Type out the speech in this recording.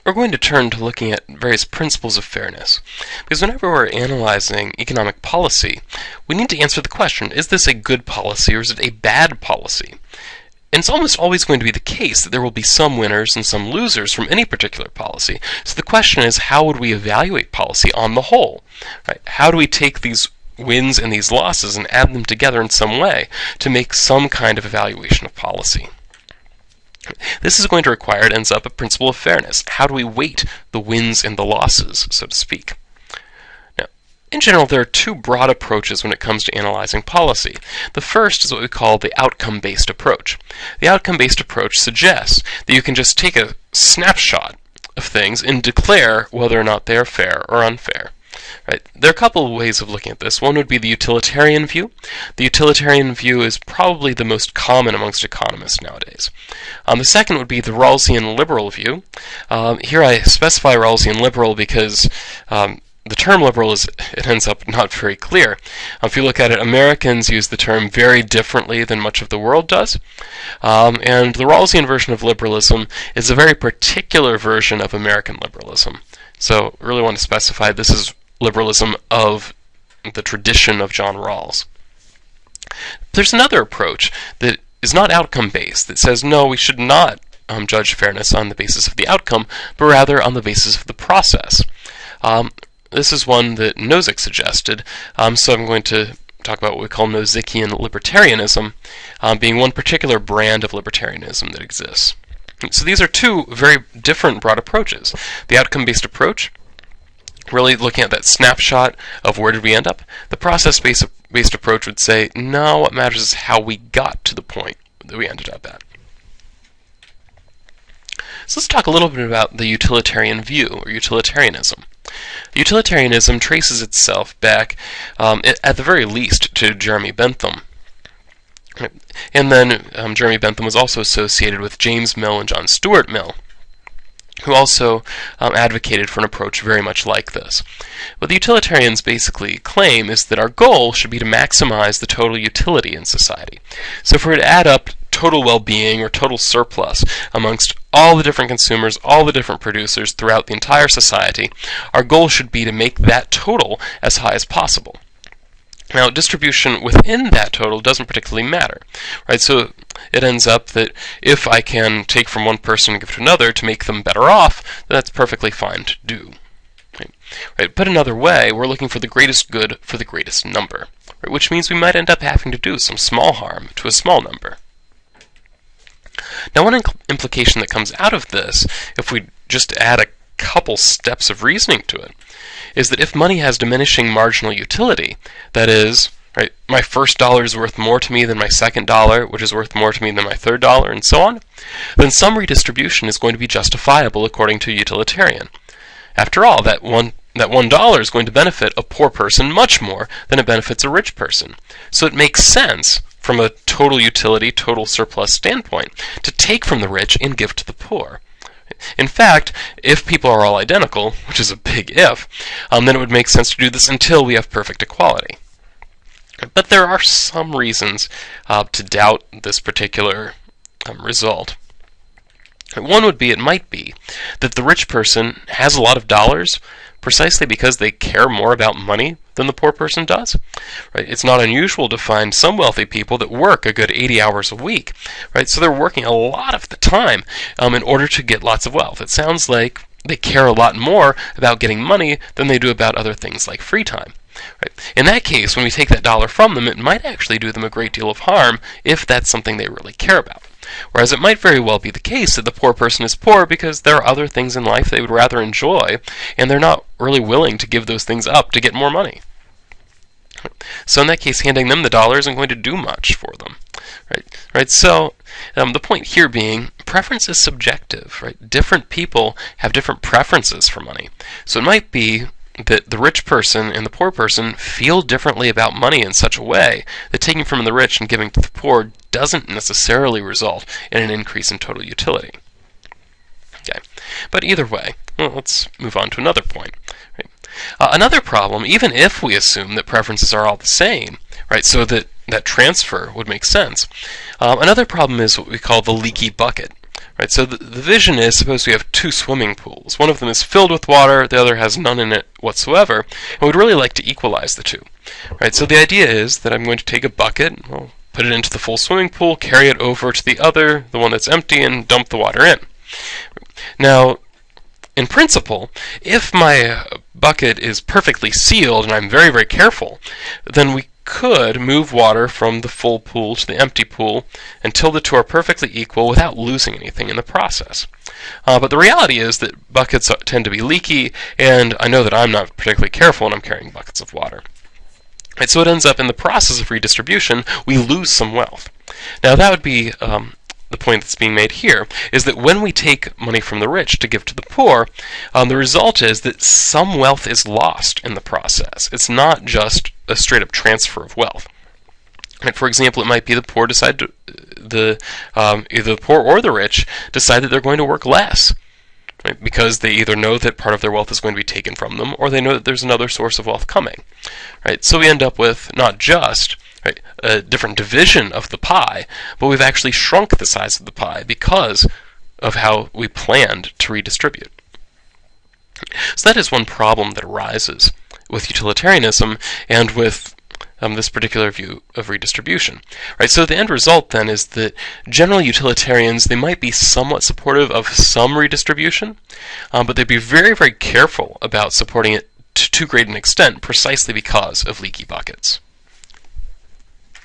we're going to turn to looking at various principles of fairness. Because whenever we're analyzing economic policy, we need to answer the question, is this a good policy or is it a bad policy? And it's almost always going to be the case that there will be some winners and some losers from any particular policy. So the question is, how would we evaluate policy on the whole? Right? How do we take these wins and these losses and add them together in some way to make some kind of evaluation of policy? This is going to require, it ends up, a principle of fairness. How do we weight the wins and the losses, so to speak? Now, in general, there are two broad approaches when it comes to analyzing policy. The first is what we call the outcome-based approach. The outcome-based approach suggests that you can just take a snapshot of things and declare whether or not they are fair or unfair. Right. There are a couple of ways of looking at this. One would be the utilitarian view. The utilitarian view is probably the most common amongst economists nowadays. The second would be the Rawlsian liberal view. Here I specify Rawlsian liberal because the term liberal it ends up not very clear. If you look at it, Americans use the term very differently than much of the world does. And the Rawlsian version of liberalism is a very particular version of American liberalism. So I really want to specify this is liberalism of the tradition of John Rawls. There's another approach that is not outcome-based, that says, no, we should not judge fairness on the basis of the outcome, but rather on the basis of the process. This is one that Nozick suggested, so I'm going to talk about what we call Nozikian libertarianism, being one particular brand of libertarianism that exists. So these are two very different broad approaches. The outcome-based approach, really looking at that snapshot of where did we end up. The process-based approach would say, no, what matters is how we got to the point that we ended up at. So let's talk a little bit about the utilitarian view, or utilitarianism. Utilitarianism traces itself back, at the very least, to Jeremy Bentham. And then Jeremy Bentham was also associated with James Mill and John Stuart Mill, who also advocated for an approach very much like this. What the utilitarians basically claim is that our goal should be to maximize the total utility in society. So if we were to add up total well-being or total surplus amongst all the different consumers, all the different producers throughout the entire society, our goal should be to make that total as high as possible. Now, distribution within that total doesn't particularly matter, right? So it ends up that if I can take from one person and give to another to make them better off, then that's perfectly fine to do. Right? Put another way, we're looking for the greatest good for the greatest number, right? Which means we might end up having to do some small harm to a small number. Now, one implication that comes out of this, if we just add a couple steps of reasoning to it, is that if money has diminishing marginal utility, that is, right, my first dollar is worth more to me than my second dollar, which is worth more to me than my third dollar, and so on, then some redistribution is going to be justifiable according to a utilitarian. After all, that $1 is going to benefit a poor person much more than it benefits a rich person. So it makes sense from a total utility, total surplus standpoint, to take from the rich and give to the poor. In fact, if people are all identical, which is a big if, then it would make sense to do this until we have perfect equality. But there are some reasons to doubt this particular result. One would be, it might be, that the rich person has a lot of dollars precisely because they care more about money than the poor person does. Right? It's not unusual to find some wealthy people that work a good 80 hours a week. Right? So they're working a lot of the time in order to get lots of wealth. It sounds like they care a lot more about getting money than they do about other things like free time. Right? In that case, when we take that dollar from them, it might actually do them a great deal of harm if that's something they really care about. Whereas it might very well be the case that the poor person is poor because there are other things in life they would rather enjoy, and they're not really willing to give those things up to get more money. So in that case, handing them the dollar isn't going to do much for them. Right? So the point here being, preference is subjective. Right? Different people have different preferences for money. So it might be that the rich person and the poor person feel differently about money in such a way that taking from the rich and giving to the poor doesn't necessarily result in an increase in total utility. Okay, but either way, well, let's move on to another point. Right? Another problem, even if we assume that preferences are all the same, right, so that transfer would make sense, another problem is what we call the leaky bucket. Right, so the vision is, suppose we have two swimming pools. One of them is filled with water, the other has none in it whatsoever, and we'd really like to equalize the two. Right, so the idea is that I'm going to take a bucket, I'll put it into the full swimming pool, carry it over to the other, the one that's empty, and dump the water in. Now, in principle, if my bucket is perfectly sealed and I'm very, very careful, then we could move water from the full pool to the empty pool until the two are perfectly equal without losing anything in the process. But the reality is that buckets tend to be leaky, and I know that I'm not particularly careful when I'm carrying buckets of water. Right, so it ends up in the process of redistribution, we lose some wealth. Now that would be the point that's being made here, is that when we take money from the rich to give to the poor, the result is that some wealth is lost in the process. It's not just a straight-up transfer of wealth. Like, for example, it might be the poor decide to, either the poor or the rich decide that they're going to work less, right, because they either know that part of their wealth is going to be taken from them, or they know that there's another source of wealth coming. Right? So we end up with not just a different division of the pie, but we've actually shrunk the size of the pie because of how we planned to redistribute. So that is one problem that arises with utilitarianism and with this particular view of redistribution. Right? So the end result then is that generally utilitarians, they might be somewhat supportive of some redistribution, but they'd be very, very careful about supporting it to too great an extent precisely because of leaky buckets.